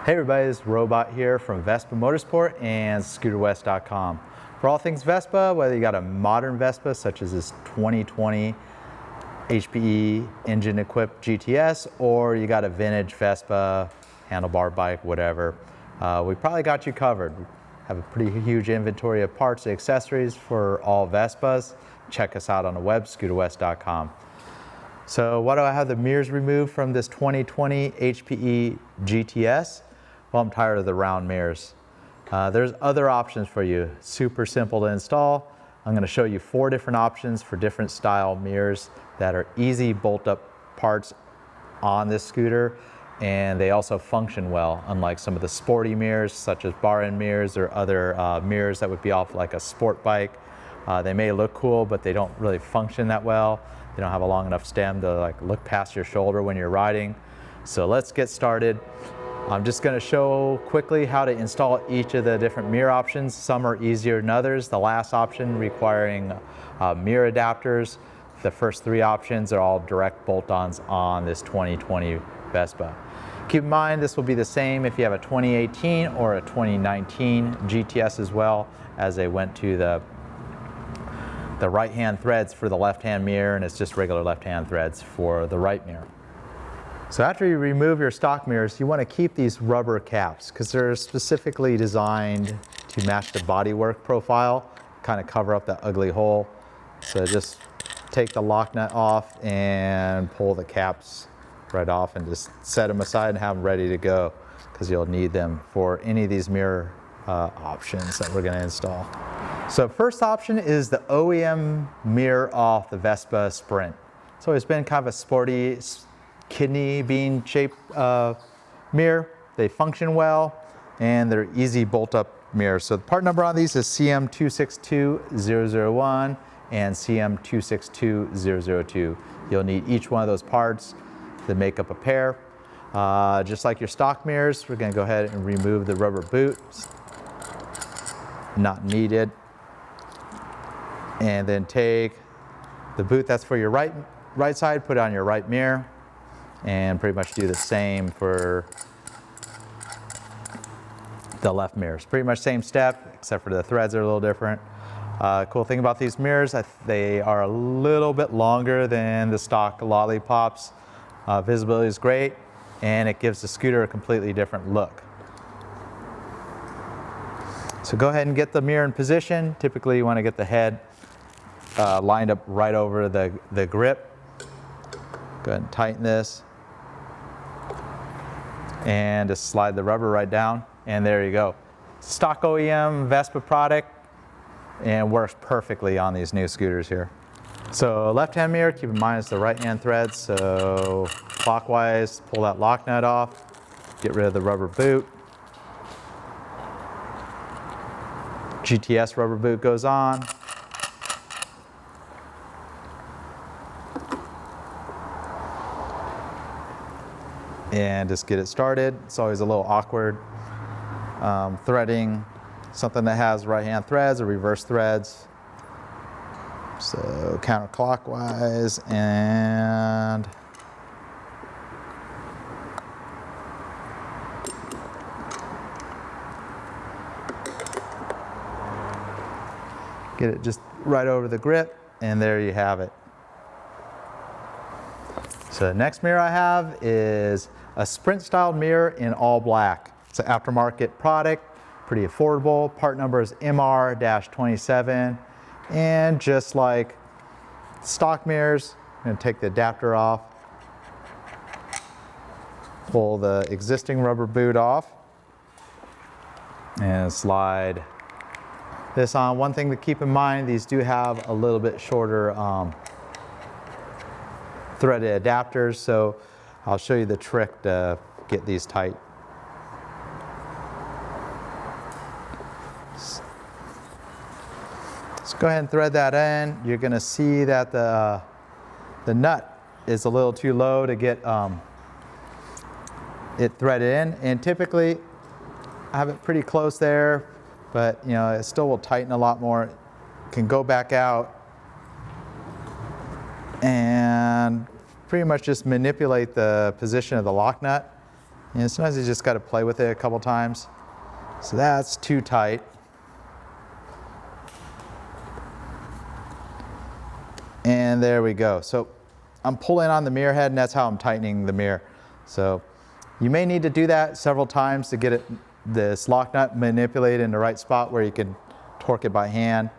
Hey everybody, it's Robot here from Vespa Motorsport and ScooterWest.com. For all things Vespa, whether you got a modern Vespa such as this 2020 HPE engine equipped GTS, or you got a vintage Vespa, handlebar bike, whatever, we probably got you covered. We have a pretty huge inventory of parts and accessories for all Vespas. Check us out on the web, ScooterWest.com. So why do I have the mirrors removed from this 2020 HPE GTS? Well, I'm tired of the round mirrors. There's other options for you. Super simple to install. I'm going to show you 4 different options for different style mirrors that are easy bolt-up parts on this scooter, and they also function well, unlike some of the sporty mirrors such as bar-end mirrors or other mirrors that would be off like a sport bike. They may look cool, but they don't really function that well. They don't have a long enough stem to like look past your shoulder when you're riding. So let's get started. I'm just going to show quickly how to install each of the different mirror options. Some are easier than others. The last option requiring mirror adapters. The first 3 options are all direct bolt-ons on this 2020 Vespa. Keep in mind this will be the same if you have a 2018 or a 2019 GTS as well, as they went to the right-hand threads for the left-hand mirror, and it's just regular left-hand threads for the right mirror. So after you remove your stock mirrors, you want to keep these rubber caps because they're specifically designed to match the bodywork profile, kind of cover up that ugly hole. So just take the lock nut off and pull the caps right off and just set them aside and have them ready to go, because you'll need them for any of these mirror options that we're going to install. So first option is the OEM mirror off the Vespa Sprint. So it's been kind of a sporty kidney bean shaped mirror. They function well and they're easy bolt up mirrors. So the part number on these is CM262001 and CM262002. You'll need each one of those parts to make up a pair. Just like your stock mirrors, we're going to go ahead and remove the rubber boot. Not needed. And then take the boot that's for your right side, put it on your right mirror, and pretty much do the same for the left mirrors. Pretty much same step, except for the threads are a little different. Cool thing about these mirrors, they are a little bit longer than the stock lollipops. Visibility is great, and it gives the scooter a completely different look. So go ahead and get the mirror in position. Typically you want to get the head lined up right over the grip. Go ahead and tighten this. And just slide the rubber right down, and there you go. Stock OEM Vespa product, and works perfectly on these new scooters here. So left-hand mirror, keep in mind it's the right-hand thread, so clockwise, pull that lock nut off, get rid of the rubber boot. GTS rubber boot goes on. And just get it started. It's always a little awkward threading something that has right-hand threads or reverse threads. So counterclockwise and get it just right over the grip, and there you have it. So the next mirror I have is a Sprint style mirror in all black. It's an aftermarket product, pretty affordable. Part number is MR-27. And just like stock mirrors, I'm going to take the adapter off, pull the existing rubber boot off, and slide this on. One thing to keep in mind, these do have a little bit shorter threaded adapters, so I'll show you the trick to get these tight. Let's go ahead and thread that in. You're going to see that the nut is a little too low to get it threaded in, and typically I have it pretty close there, but you know, it still will tighten a lot more. It can go back out and pretty much just manipulate the position of the lock nut And sometimes you just got to play with it a couple times. So that's too tight. And there we go. So I'm pulling on the mirror head, and that's how I'm tightening the mirror. So you may need to do that several times to get this lock nut manipulated in the right spot where you can torque it by hand.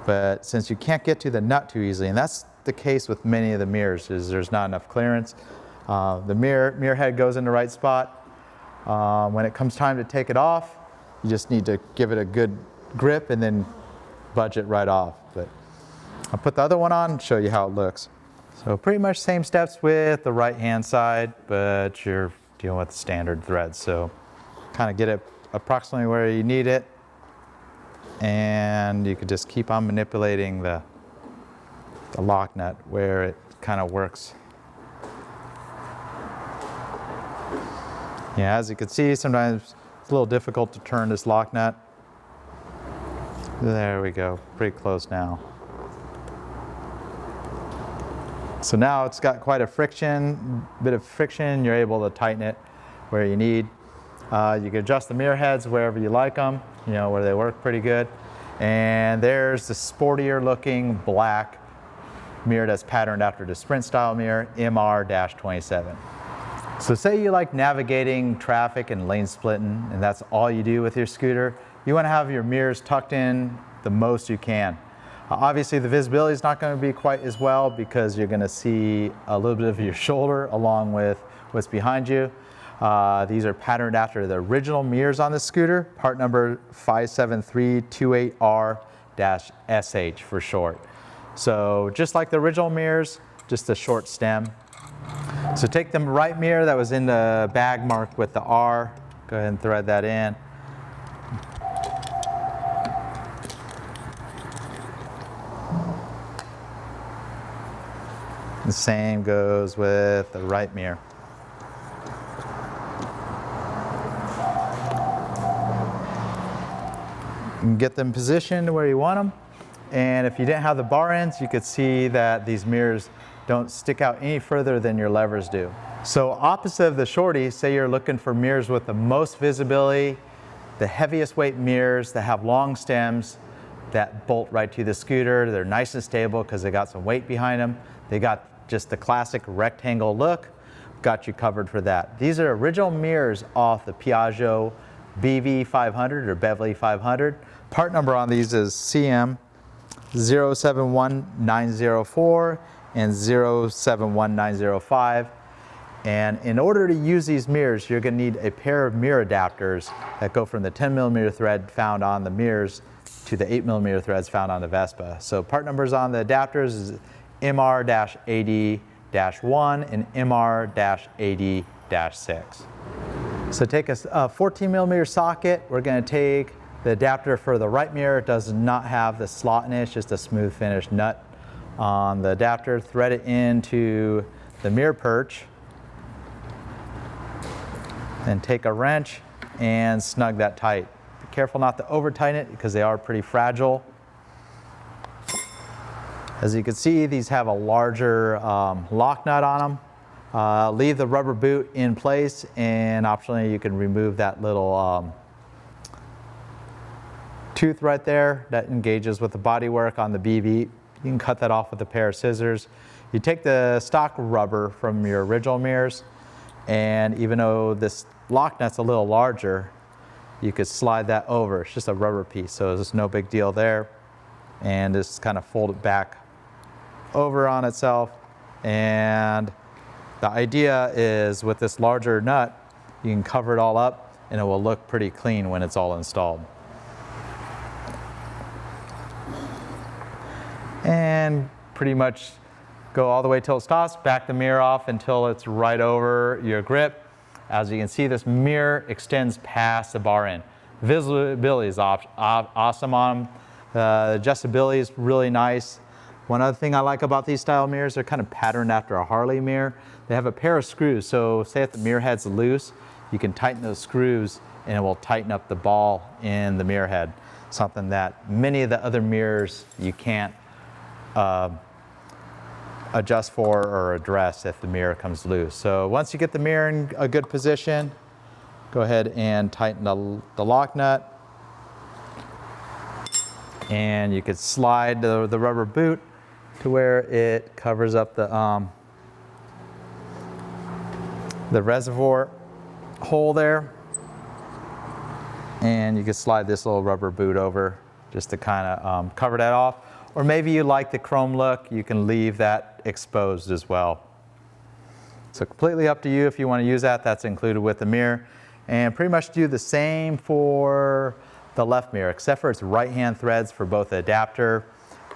But since you can't get to the nut too easily, and that's the case with many of the mirrors, is there's not enough clearance. The mirror head goes in the right spot. When it comes time to take it off, you just need to give it a good grip and then budge it right off. But I'll put the other one on and show you how it looks. So pretty much same steps with the right hand side, but you're dealing with standard threads. So kind of get it approximately where you need it, and you could just keep on manipulating the lock nut where it kind of works. Yeah, as you can see, sometimes it's a little difficult to turn this lock nut. There we go, pretty close now. So now it's got quite a bit of friction. You're able to tighten it where you need. You can adjust the mirror heads wherever you like them, where they work pretty good. And there's the sportier looking black mirror that's patterned after the Sprint style mirror, MR-27. So say you like navigating traffic and lane splitting, and that's all you do with your scooter. You want to have your mirrors tucked in the most you can. Obviously the visibility is not going to be quite as well because you're going to see a little bit of your shoulder along with what's behind you. These are patterned after the original mirrors on the scooter, part number 57328R-SH for short. So just like the original mirrors, just a short stem. So take the right mirror that was in the bag marked with the R, go ahead and thread that in. The same goes with the right mirror. You can get them positioned where you want them. And if you didn't have the bar ends, you could see that these mirrors don't stick out any further than your levers do. So opposite of the Shorty, say you're looking for mirrors with the most visibility, the heaviest weight mirrors that have long stems that bolt right to the scooter. They're nice and stable because they got some weight behind them. They got just the classic rectangle look. Got you covered for that. These are original mirrors off the Piaggio BV500 or Beverly 500. Part number on these is CM071904 and 071905. And in order to use these mirrors, you're going to need a pair of mirror adapters that go from the 10mm thread found on the mirrors to the 8mm threads found on the Vespa. So part numbers on the adapters is MR-AD-1 and MR-AD-6. So take a 14mm socket. We're going to take the adapter for the right mirror. It does not have the slot in it, it's just a smooth finish nut on the adapter. Thread it into the mirror perch. Then take a wrench and snug that tight. Be careful not to over tighten it because they are pretty fragile. As you can see, these have a larger lock nut on them. Leave the rubber boot in place, and optionally you can remove that little tooth right there that engages with the bodywork on the BV. You can cut that off with a pair of scissors. You take the stock rubber from your original mirrors, and even though this lock nut's a little larger, you could slide that over. It's just a rubber piece, so there's no big deal there. And just kind of fold it back over on itself. And the idea is with this larger nut, you can cover it all up and it will look pretty clean when it's all installed. And pretty much go all the way till it stops, back the mirror off until it's right over your grip. As you can see, this mirror extends past the bar end. Visibility is awesome on them. The adjustability is really nice. One other thing I like about these style mirrors, they're kind of patterned after a Harley mirror. They have a pair of screws, so say if the mirror head's loose, you can tighten those screws and it will tighten up the ball in the mirror head. Something that many of the other mirrors you can't adjust for or address if the mirror comes loose. So once you get the mirror in a good position, go ahead and tighten the lock nut. And you could slide the rubber boot to where it covers up the reservoir hole there. And you could slide this little rubber boot over just to kind of cover that off. Or maybe you like the chrome look, you can leave that exposed as well. So completely up to you if you want to use that. That's included with the mirror. And pretty much do the same for the left mirror, except for its right-hand threads for both the adapter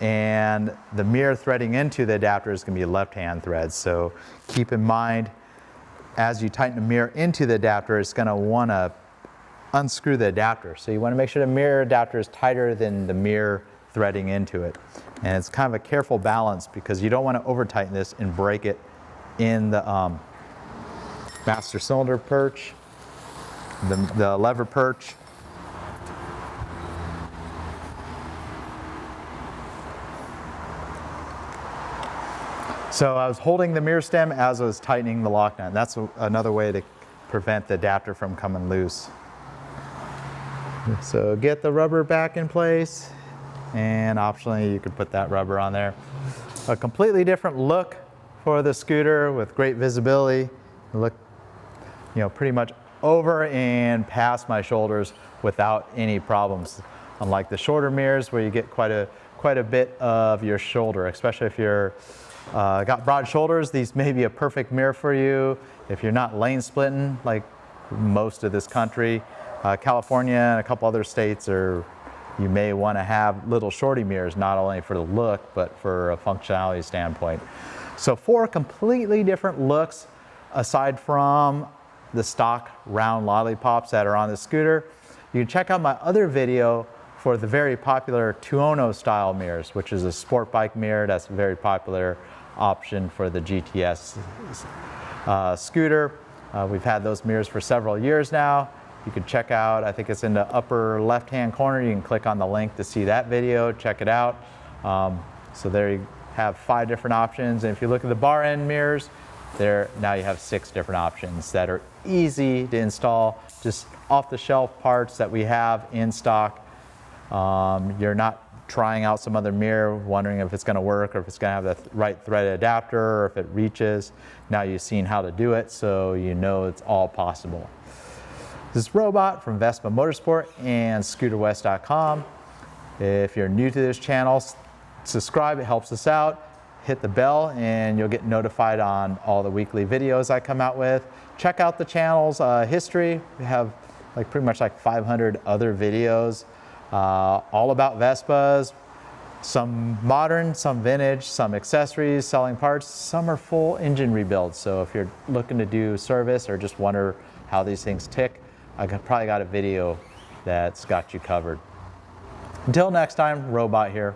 and the mirror threading into the adapter is going to be left-hand threads. So keep in mind, as you tighten the mirror into the adapter, it's going to want to unscrew the adapter. So you want to make sure the mirror adapter is tighter than the mirror threading into it. And it's kind of a careful balance because you don't want to over tighten this and break it in the master cylinder perch, the lever perch. So I was holding the mirror stem as I was tightening the lock nut. That's another way to prevent the adapter from coming loose. So get the rubber back in place, and optionally you could put that rubber on there. A completely different look for the scooter with great visibility. Look, you know, pretty much over and past my shoulders without any problems. Unlike the shorter mirrors where you get quite a bit of your shoulder, especially if you're got broad shoulders. These may be a perfect mirror for you if you're not lane splitting like most of this country. California and a couple other states you may want to have little shorty mirrors, not only for the look, but for a functionality standpoint. So 4 completely different looks aside from the stock round lollipops that are on the scooter. You can check out my other video for the very popular Tuono style mirrors, which is a sport bike mirror that's a very popular option for the GTS scooter. We've had those mirrors for several years now. You can check out, I think it's in the upper left-hand corner. You can click on the link to see that video, check it out. So there you have 5 different options. And if you look at the bar end mirrors, now you have 6 different options that are easy to install, just off-the-shelf parts that we have in stock. You're not trying out some other mirror, wondering if it's going to work or if it's going to have the right threaded adapter or if it reaches. Now you've seen how to do it, so you know it's all possible. This is Robot from Vespa Motorsport and ScooterWest.com. If you're new to this channel, subscribe, it helps us out. Hit the bell and you'll get notified on all the weekly videos I come out with. Check out the channel's history. We have pretty much 500 other videos all about Vespas. Some modern, some vintage, some accessories, selling parts. Some are full engine rebuilds. So if you're looking to do service or just wonder how these things tick, I probably got a video that's got you covered. Until next time, Robot here.